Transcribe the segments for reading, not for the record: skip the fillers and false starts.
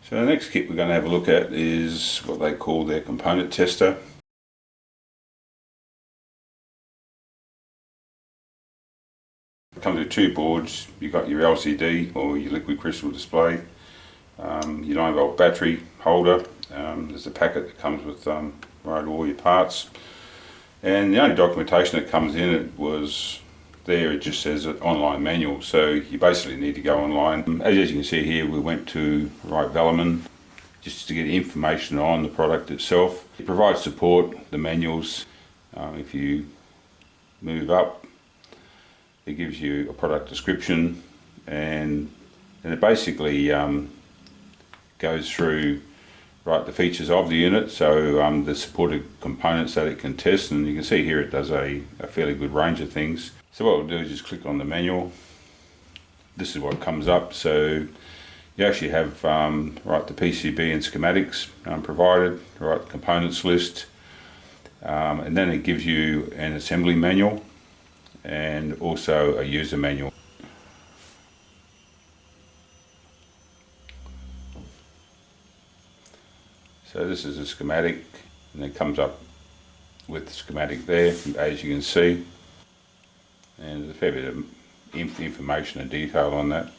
So the next kit we're going to have a look at is what they call their component tester. It comes with two boards. You've got your LCD or your liquid crystal display, your 9-volt battery holder. There's a packet that comes with all your parts, and the only documentation that comes in it was there. It just says an online manual, so you basically need to go online. As you can see here, we went to Velleman just to get information on the product itself. It provides support, the manuals. If you move up, it gives you a product description, and it basically goes through the features of the unit, so the supported components that it can test, and you can see here it does a fairly good range of things. So what we'll do is just click on the manual. This is what comes up. So you actually have the PCB and schematics provided, the components list, and then it gives you an assembly manual and also a user manual. So this is a schematic, and it comes up with the schematic there, as you can see, and there's a fair bit of information and detail on that.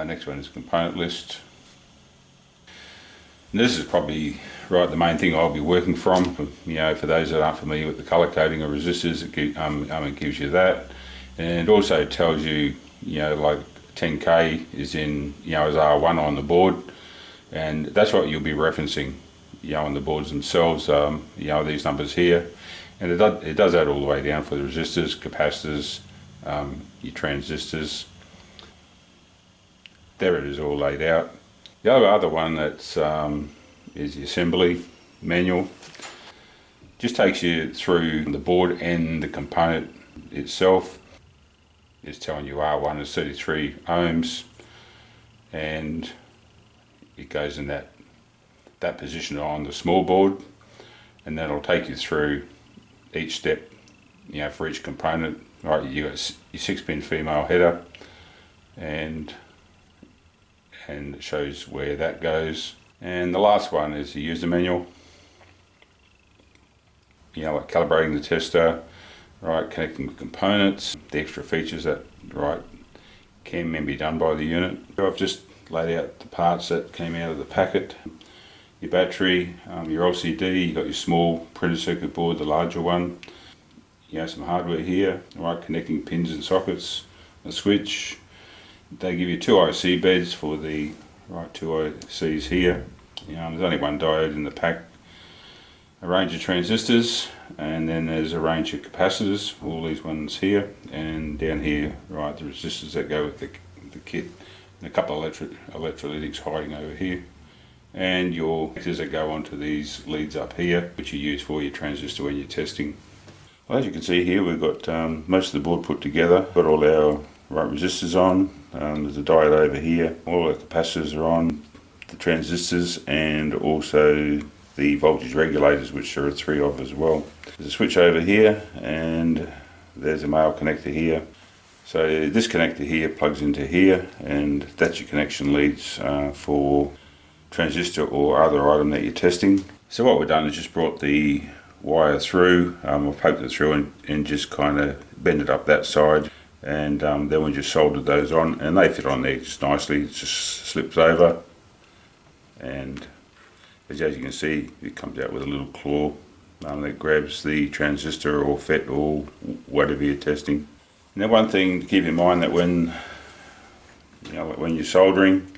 Next one is component list. And this is probably the main thing I'll be working from. For those that aren't familiar with the color coding of resistors, it gives you that, and it also tells you, like 10K is in, as R1 on the board, and that's what you'll be referencing, on the boards themselves. These numbers here, and it does that all the way down for the resistors, capacitors, your transistors. There it is all laid out. The other one that's is the assembly manual. Just takes you through the board and the component itself. It's telling you R1 is 33 ohms, and it goes in that position on the small board, and that'll take you through each step, for each component. You got your 6-pin female header, and it shows where that goes. And the last one is the user manual. Like calibrating the tester, connecting with components, the extra features that can be done by the unit. So I've just laid out the parts that came out of the packet. Your battery, your LCD, you've got your small printed circuit board, the larger one. Some hardware here, connecting pins and sockets, a switch. They give you 2 IC beds for the 2 ICs here. There's only one diode in the pack. A range of transistors, and then there's a range of capacitors, all these ones here, and down here, the resistors that go with the kit, and a couple of electrolytics hiding over here, and your connectors that go onto these leads up here, which you use for your transistor when you're testing. Well, as you can see here, we've got most of the board put together. Got all our resistors on. There's a diode over here. All the capacitors are on, the transistors, and also the voltage regulators, which there are 3 of as well. There's a switch over here, and there's a male connector here. So this connector here plugs into here, and that's your connection leads for transistor or other item that you're testing. So what we've done is just brought the wire through. I've poked it through and just kind of bent it up that side, and then we just soldered those on, and they fit on there just nicely. It just slips over, and as you can see, it comes out with a little claw that grabs the transistor or FET or whatever you're testing. Now, one thing to keep in mind, that when you're soldering,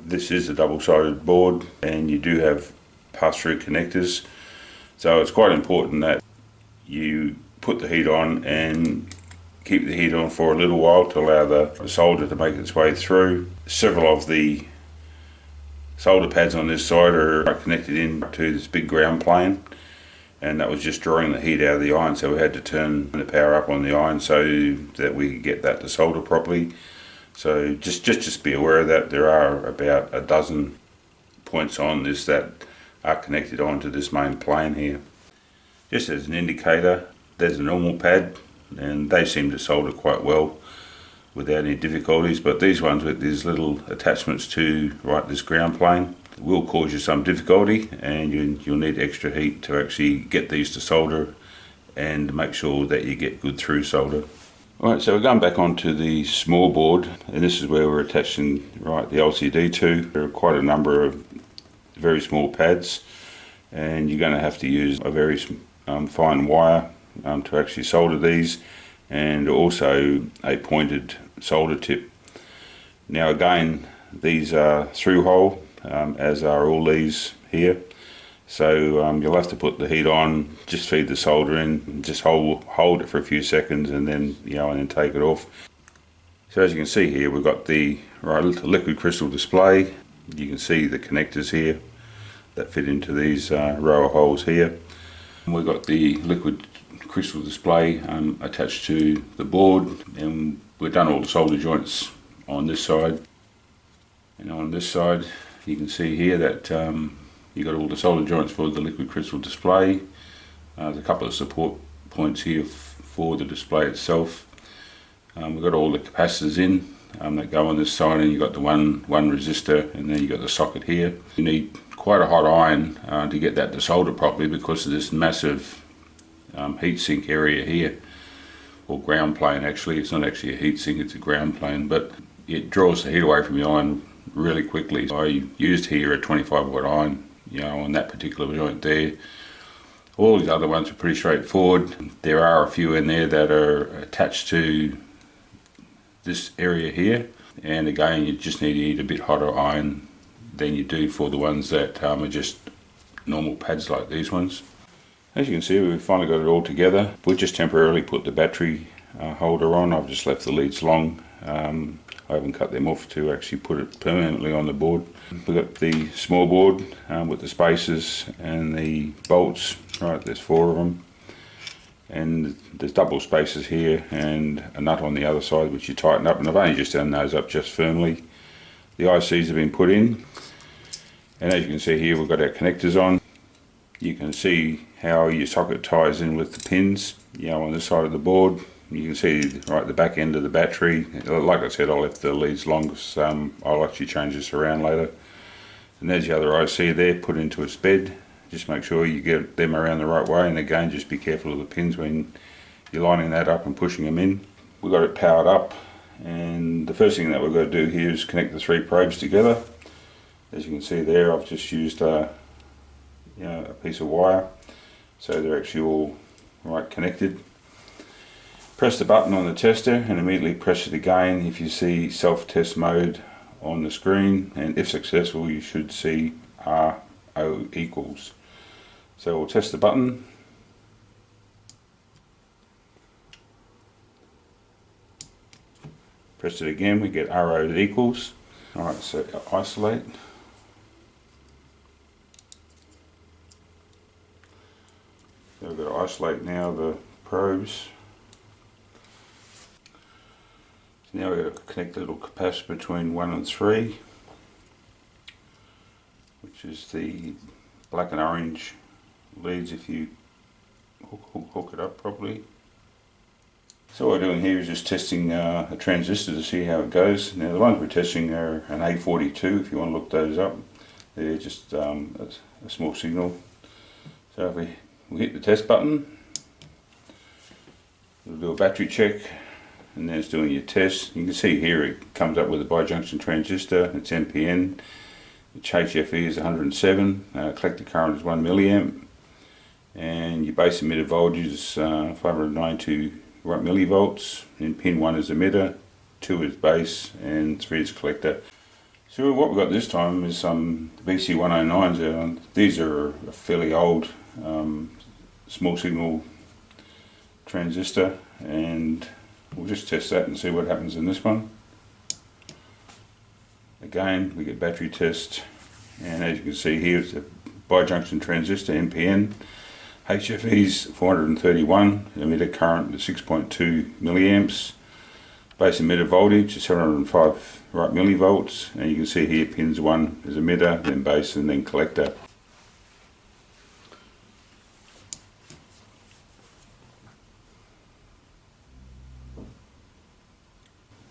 this is a double-sided board, and you do have pass-through connectors, so it's quite important that you put the heat on and keep the heat on for a little while to allow the solder to make its way through. Several of the solder pads on this side are connected into this big ground plane, and that was just drawing the heat out of the iron, so we had to turn the power up on the iron so that we could get that to solder properly. So just be aware of that. There are about a dozen points on this that are connected onto this main plane here. Just as an indicator, there's a normal pad, and they seem to solder quite well without any difficulties, but these ones with these little attachments to this ground plane will cause you some difficulty, and you'll need extra heat to actually get these to solder and make sure that you get good through solder. Alright, so we're going back onto the small board, and this is where we're attaching the LCD to. There are quite a number of very small pads, and you're going to have to use a very fine wire to actually solder these, and also a pointed solder tip. Now again, these are through hole, as are all these here, so you'll have to put the heat on, just feed the solder in, just hold it for a few seconds, and then and then take it off. So as you can see here, we've got the liquid crystal display. You can see the connectors here that fit into these row of holes here. We've got the liquid crystal display attached to the board, and we've done all the solder joints on this side. And on this side you can see here that you've got all the solder joints for the liquid crystal display. There's a couple of support points here for the display itself. We've got all the capacitors in that go on this side, and you've got the one resistor, and then you've got the socket here. You need quite a hot iron to get that to solder properly because of this massive heatsink area here, or ground plane actually. It's not actually a heatsink, it's a ground plane, but it draws the heat away from the iron really quickly. So I used here a 25 watt iron, on that particular joint there. All these other ones are pretty straightforward. There are a few in there that are attached to this area here, and again you just need to use a bit hotter iron than you do for the ones that are just normal pads like these ones. As you can see, we've finally got it all together. We'll just temporarily put the battery holder on. I've just left the leads long. I haven't cut them off to actually put it permanently on the board. We've got the small board with the spacers and the bolts. There's 4 of them, and there's double spacers here and a nut on the other side which you tighten up, and I've only just done those up just firmly. The ICs have been put in, and as you can see here, we've got our connectors on. You can see how your socket ties in with the pins on this side of the board. You can see the back end of the battery. Like I said, I left the leads long because I'll actually change this around later. And there's the other IC there put into its bed. Just make sure you get them around the right way, and again just be careful of the pins when you're lining that up and pushing them in. We've got it powered up, and the first thing that we're going to do here is connect the 3 probes together. As you can see there, I've just used a piece of wire, so they're actually all connected. Press the button on the tester and immediately press it again if you see self-test mode on the screen, and if successful you should see RO equals. So we'll test the button. Press it again, we get RO equals. Alright, so isolate. So we've got to isolate now the probes. So now we've got to connect the little capacitor between 1 and 3, which is the black and orange leads if you hook it up properly. So what we're doing here is just testing a transistor to see how it goes. Now the ones we're testing are an A42 if you want to look those up. They're just a small signal. So if we hit the test button, we'll do a battery check, and then it's doing your test. You can see here it comes up with a bijunction transistor. It's NPN. Its HFE is 107. Collector current is 1 milliamp, and your base emitter voltage is 592 millivolts. And pin 1 is emitter, 2 is base, and 3 is collector. So what we've got this time is some BC109s. These are a fairly old small signal transistor, and we'll just test that and see what happens in this one. Again, we get battery test, and as you can see here, it's a bijunction transistor, NPN. HFE is 431, emitter current is 6.2 milliamps, base emitter voltage is 705 millivolts, and you can see here pins 1 is emitter, then base, and then collector.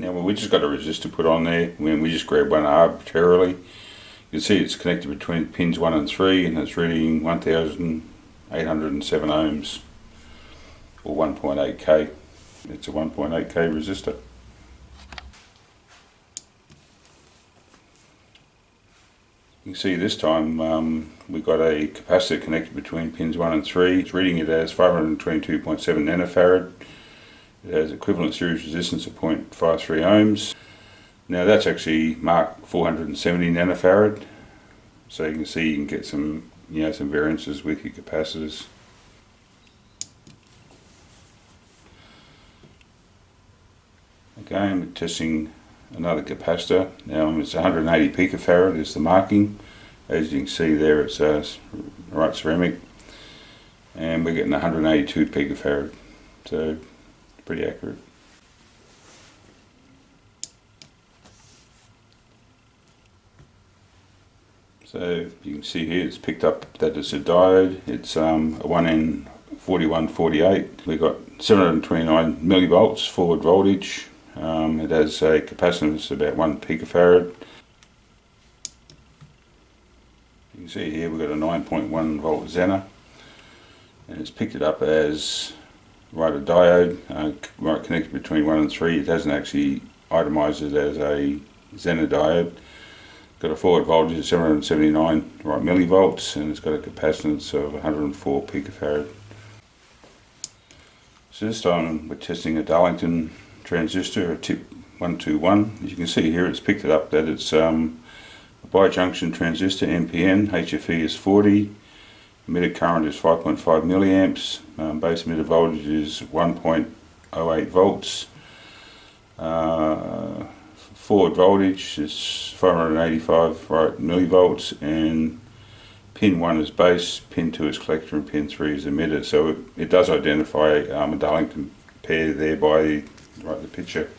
Now we just got a resistor put on there. When we just grabbed one arbitrarily, you can see it's connected between pins 1 and 3, and it's reading 1807 ohms, or 1.8k. It's a 1.8k resistor. You can see this time we've got a capacitor connected between pins 1 and 3. It's reading it as 522.7 nanofarad. It has equivalent series resistance of 0.53 ohms. Now that's actually marked 470 nanofarad. So you can see you can get some, some variances with your capacitors. Again, we're testing another capacitor. Now it's 180 picofarad is the marking. As you can see there, it's right ceramic, and we're getting 182 picofarad, so pretty accurate. So you can see here it's picked up that it's a diode. It's a 1N4148. We've got 729 millivolts forward voltage. It has a capacitance of about 1 picofarad. You can see here we've got a 9.1 volt Zener, and it's picked it up as a diode, right connected between 1 and 3. It hasn't actually itemised it as a Zener diode. Got a forward voltage of 779 millivolts, and it's got a capacitance of 104 picofarad. So this time we're testing a Darlington transistor, a tip 121. As you can see here, it's picked it up that it's a bijunction transistor, NPN, HFE is 40, emitter current is 5.5 milliamps, base emitter voltage is 1.08 volts, forward voltage is 585 millivolts, and pin 1 is base, pin 2 is collector, and pin 3 is emitter. So it does identify a Darlington pair there by the picture.